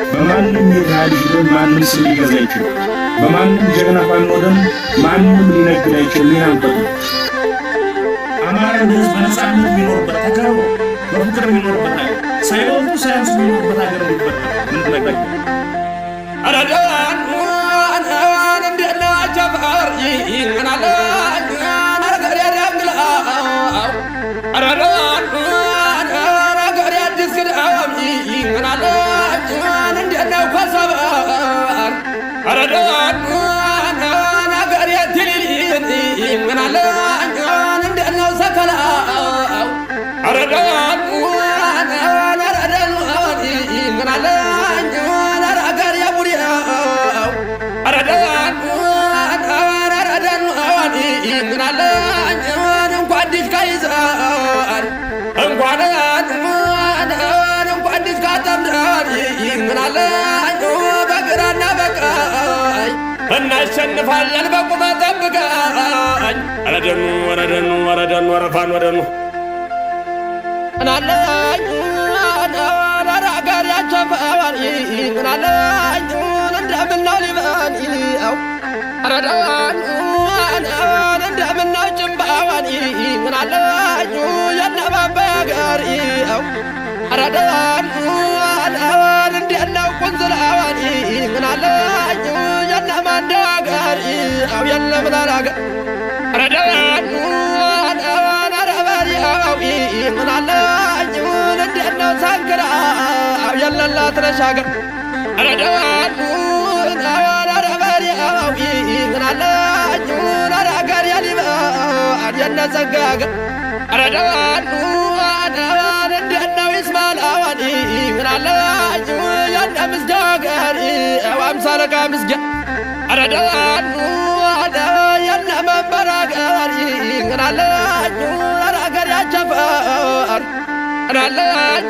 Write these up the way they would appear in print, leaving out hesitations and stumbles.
በማንም የታሪክ ማንም ስም ሊገዛ አይችልም። በማንም ጀግና ፋኖ ደም ማንም ሊነግድ አይችልም። ይናንበቱ አማራ ህዝብ በነጻነት የሚኖርበት ተከብሮ በፍቅር የሚኖርበት ሀገር ሳይወጡ ሳያንሱ የሚኖርበት ሀገር እንዲፈጠር ምን ነገር አራዳን እንደና ጀፋር ይናላ ነገር ያዳግላው አራዳን ነገር ያድስክዳም ይናላ እንደና ኮሰባር አራዳን ነገር ያድልል ይናላ እንደና ሰከላው አራዳን ይናላ እናሸንፋለን በቁመት ጠብቀኝ አረደኑ ወረደኑ ወረደኑ ወረፋን ወደኑ እናለኝ አራጋር ያቸፈዋል እናለኝ እንደምነው ሊበን አው አረዳን እንደምነው ጭምባዋን እናለኝ የነባባ ጋር አው አረዳን እንደነው ቁንዝላዋን እናለኝ የነማንዳጋር አው የለምላላጋ አረዳን አረባሪያው እናለኝ እንደነው ሳንክራ አው የለላት ረሻገር አረዳን አረባሪያው እናለኝ አራጋር ያሊባ የነዘጋገ አረዳን እንደነው ይስማላዋን እናለኝ የነምስዳጋር አው አምሳለቃ ምስጋ አረዳን የነመበራጋር እናለኝ አራጋር ያቸፋር እናለኝ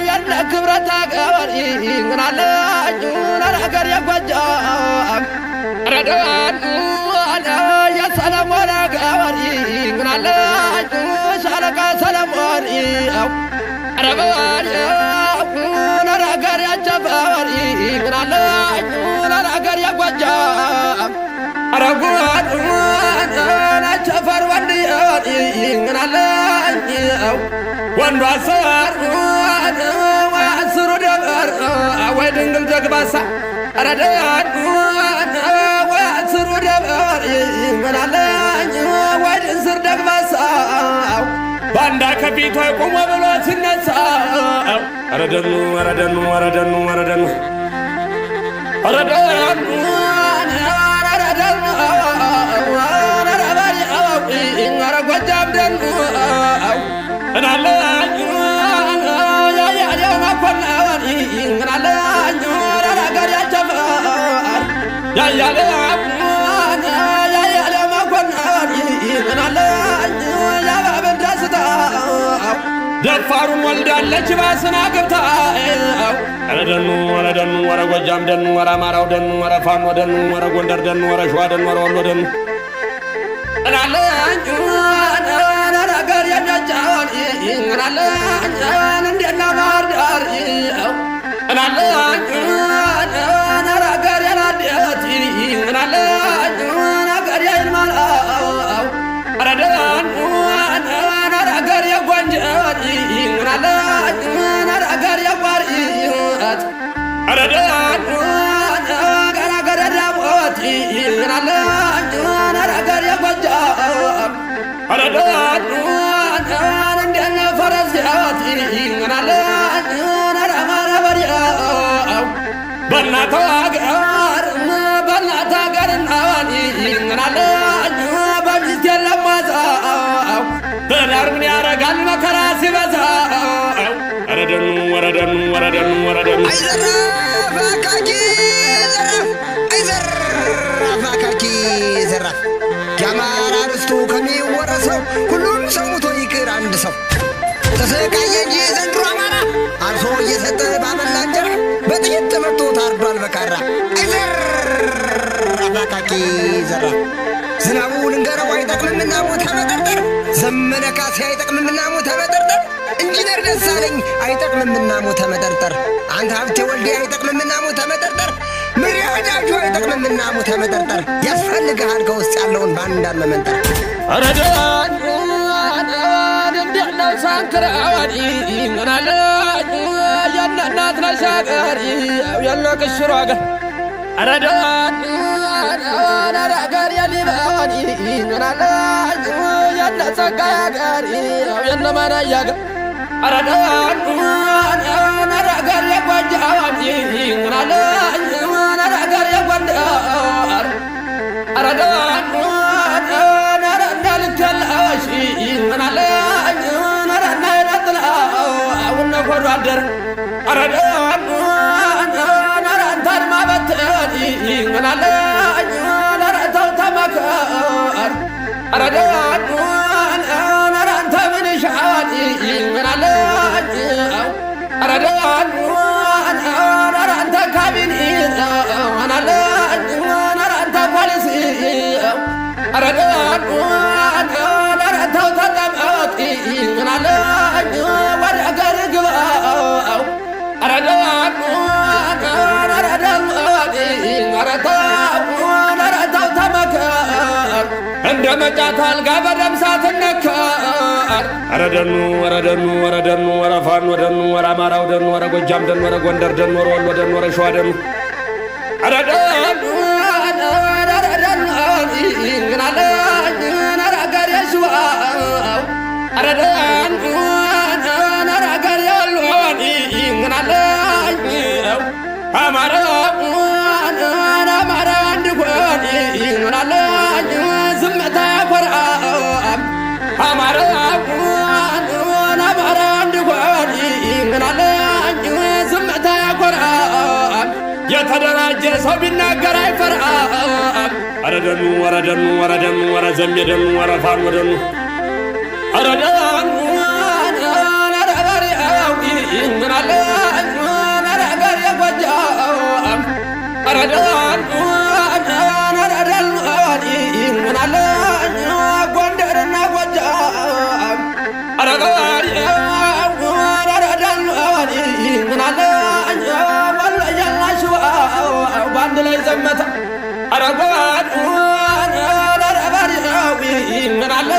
የነክብረታጋር እናለኝ አራጋር ያጓጃም አረዳን የሰለሞን አጋር እናለኝ ሻለቃ ሰለሞን አው አረባን አራጋር ያቸፋር እናለኝ አራጋር ያጓጃም አረጓን አቸፈር ወንድያት እናለኝ ወንዱ አሰር ወአስሩ ደበር ወይ ድንግል ደግባሳ አረዳን ወአስሩ ደበር እናለኝ ወይ ድንስር ደግባሳ ባንዳ ከፊቷ ቆሞ ብሎ ሲነሳ አረደኑ አረደኑ አረደኑ አረደኑ አረደኑ ጎጃም ደኑ እናለኝ ያያሌው መኮንን እናለኝ አራጋር ያቸፋር ያያሌው መኮንን እናለኝ ያባብን ደስታ ደፋሩን ወልዳለች ባስና ገብታ አረደኑ ወረደኑ ወረ ጎጃም ደኑ ወረ አማራው ደኑ ወረ ፋኖ ደኑ ወረ ጎንደር ደኑ ወረ ሸዋ ደኑ ወረ ወሎ ደኑ እናለኝ አራጋር ያጫጫን እናለኝ እንደና ባህር ዳር እናለኝ አራጋር ያናዲያት እናለኝ አራጋር ያልማላው አረዳን አራጋር ያጓንጃት እናለኝ አራጋር ያቋርኢት አረዳን አራጋር ያዳሞት እናለኝ አራጋር ያጓጃም አረዳን እንደነ ፈረስ ያት እናለኝ አራማራ በሪያው በእናቷ ሀገር እናዋን እናለኝ በሚስት የለማዛው በዳር ምን ያረጋል መከራ ሲበዛ አረደኑ ወረደኑ ወረደኑ ወረደኑ አይዘራፍ አካኪ ዘራፍ አይዘራፍ አካኪ ዘራፍ የአማራ ርስቱ ከሚወረሰው ሁሉም ሰው ሙቶ ይቅር አንድ ሰው ተሰቃየ እንጂ ዘንድሮ አማራ አርሶ እየሰጠ ባመላ እንጀራ በጥይት ተመቶ ታርዷል በካራ አይዘራፍ አካኪ ዘራፍ ዝናቡ ልንገረው አይጠቅምምና ሞት ያመጣ ዘመነ ካሴ አይጠቅምምና ሞተ መጠርጠር ኢንጂነር ደሳለኝ አይጠቅምምና ሞተ መጠርጠር አንተ ሀብቴ ወልዴ አይጠቅምምና ሞተ መጠርጠር ምሪ ወዳጁ አይጠቅምምና ሞተ መጠርጠር ያስፈልግሃል ከውስጥ ያለውን ባንዳን መመንጠር አረዳን እንደለው ሳንክራዋዲ ምናለ ያናናት ነሻገር ያለ ከሽሮ አገር አረዳን አረጋር ያሊባኒ ምናለ ያለ ጸጋይ አገር ያለ ማናያ አገር አረዳን አረጋር ያጓጃዋኒ ምናለ አረጋር ያጓዳር አረዳን ወራደር አረዳን አንተን ማበተን ይናለ አረታው ተመከር አረዳን አንተ ምን ሻል ይናለ አረዳን አንተ ካቢኔ አናለ አንተ ፖሊስ አረዳን አረታው ተጠመጥ ይናለ እንደ መጫት አልጋ በደም ሳትነከር አረደኑ ወረደኑ ወረደኑ ወረፋን ወደኑ ወራማራው ደኑ ወረ ጎጃም ደኑ ወረ ጎንደር ደኑ ወረ ወሎ ደኑ ወረ ሸዋ ደኑ አረደኑ አረደኑ እንግናለ አረጋር ያሽዋ አረደኑ አረጋር ያሉን እንግናለ አማራ አማራ አንድ ጎን እንግናለ ዝምታ ያኮራም አማራ አማራ አንድ ጎን እንግናለ ዝምታ ያኮራም የተደራጀ ሰው ቢናገር አይፈራም አረደኑ ወረደኑ ወረደኑ ወረዘሜደኑ ወረፋን ወደኑ አረደኑ አረባሪያው እንግናለ አረጋር ያጓጃም አረደኑ ምናለ ጎንደርና ጎጃም አረጋሪ ምናለ ወሎያና ሸዋ በአንድ ላይ ዘመተ አረጋሪ ምናለ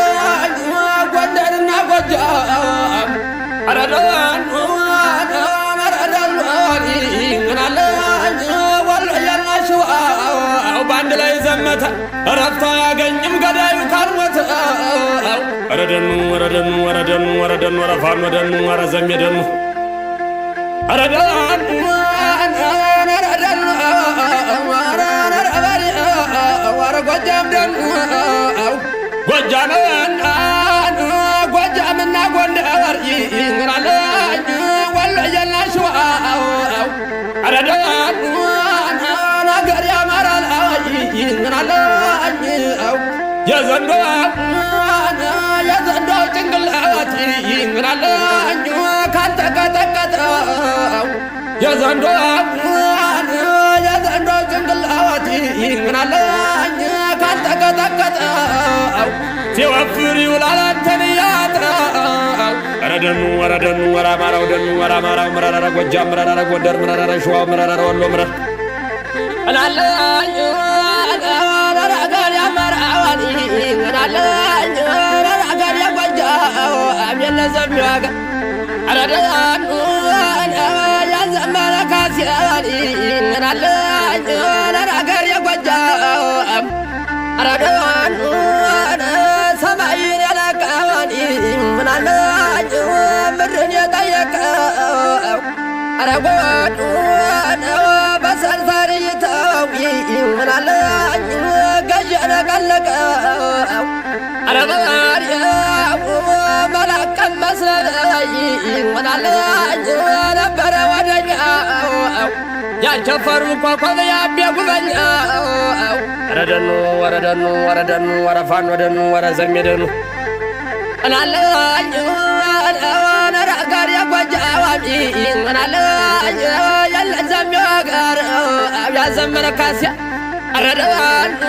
ጎንደርና ጎጃም አረጋሪ ምናለ ወሎያና ሸዋ በአንድ ላይ ዘመተ ረፍታ ያገኝም ገዳዩ ካልሞተ አረደኑ ወረደኑ ወረደኑ ወረደኑ ወረፋን ወደኑ ወረዘሜደኑ አረደኑ ወረ ጎጃም ደኑ ጎጃምና ጎንደር ይንራለ ወሎየና ሸዋ አረደኑ ነገር ያማራል ይንራለ የዘንዶ ጭንቅላት ይንራለ ካልተቀጠቀጠው የዘንዶ ጭንቅላት ይንራለ ካልተቀጠቀጠው ሲወፍር ይውላል አንተን ያጥራው አረደኑ ወረደኑ ወራማራው ደኑ ወራማራው ምረረረ ጎጃም ምረረረ ጎንደር ምረረረ ሸዋ ምረረረ ወሎ ምረረ አላለኝ አረጋር ያመራዋል አላለኝ አረጋር ያጓጃው አብየለዘም ያጋ አረደኑ ያዘመረ ካሲያል አላለኝ አረጋር ያጓጃው አረደኑ ሰማይን ያላቀዋል ምናለኝ ምድርን የጠየቀው አረጓኑ በሰርሳር ይተው ምናለኝ ገዠነ ቀለቀው አረጋር መላቀም መስለኝ ምናለኝ ነበረ ወደኛው ያልቸፈሩ ኮኮብ ያቢያ ጉበኛው አረደኑ ወረደኑ ወረደኑ ወረፋን ወደኑ ወረዘሜደኑ እናለኝ አረጋር ያጓጃዋል ምናለኝ ያለዘም ያገር ያዘመረ ካሲያ አረደኑ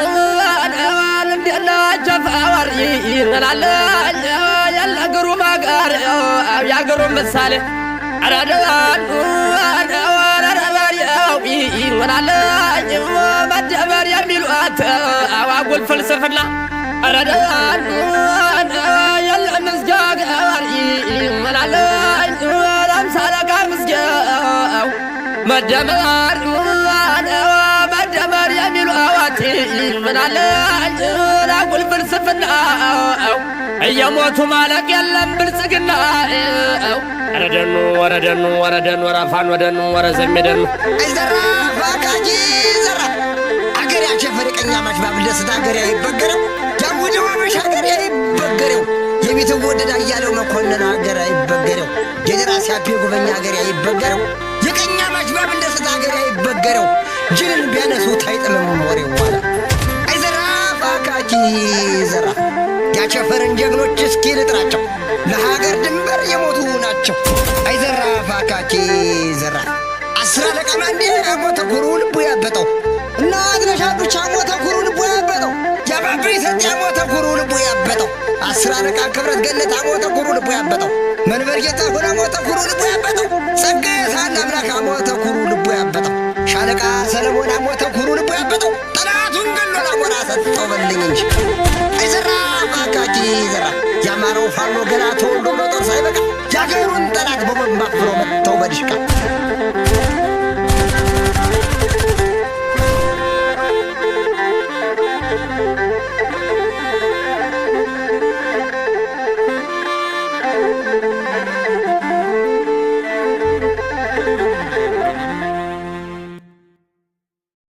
እንደላቸፋዋር ምናለኝ የምድሩ ማጋር ያገሩ ምሳሌ አራዳኑ ይሆናለኝ መደበር የሚሏት አዋጉል ፍልስፍና አራዳኑ የለም ምስጋጋር ይሆናለኝ አምሳለቃ ምስጋው መደመር መደመር የሚሉ አዋቲ ይሆናለኝ አጉል ፍልስፍና እየሞቱ ማለቅ የለም ብልጽግና ወረደኑ ወረደኑ ወረደኑ ወረፋን ወደኑ ወረዘሜደኑ አይዘራፍ አካኪ ዘራፍ አገር ያሸፈር ቀኛ ማሽባብ ደስታ አገር አይበገረው ጃሙዲው መሻገር አይበገረው የሚተወደድ አያለው መኮንን አገር አይበገረው የደራሲ አፔ ጉበኛ አገር አይበገረው የቀኛ ማሽባብ ደስታ አገር አይበገረው ጅልን ቢያነሱ ታይጥምም ወሬው ዋላ አይዘራፍ አካኪ ዘራፍ ያቸፈርን ጀግኖች እስኪ ልጥራቸው ለሀገር ድንበር የሞቱ ናቸው። አይዘራፍ አካኪ ዘራፍ 10 አለቃ ማንዴ ሞተ ኩሩ ልቡ ያበጠው እና አድነሻ ብቻ ሞተ ኩሩ ልቡ ያበጠው ያባብ ሰጥያ ሞተ ኩሩ ልቡ ያበጠው 10 አለቃ ክብረት ገለታ ሞተ ኩሩ ልቡ ያበጠው መንበር ጌታ ሆነ ሞተ ኩሩ ልቡ ያበጠው ጸጋዬ ሳለ አምላክ ሞተ ኩሩ ልቡ ያበጠው ሻለቃ ሰለሞን ሞተ ኩሩ ልቡ ያበጠው ጠላቱን ገሎ ላሞራ ሰጠው በልኝ እንጂ አይዘራፍ አካኪ ዘራፍ ያማረው ፋኖ ገና ተወልዶ በጦር ሳይበቃ ያገሩን ጠላት በቦምብ አፍሮ መጥተው በድሽቃ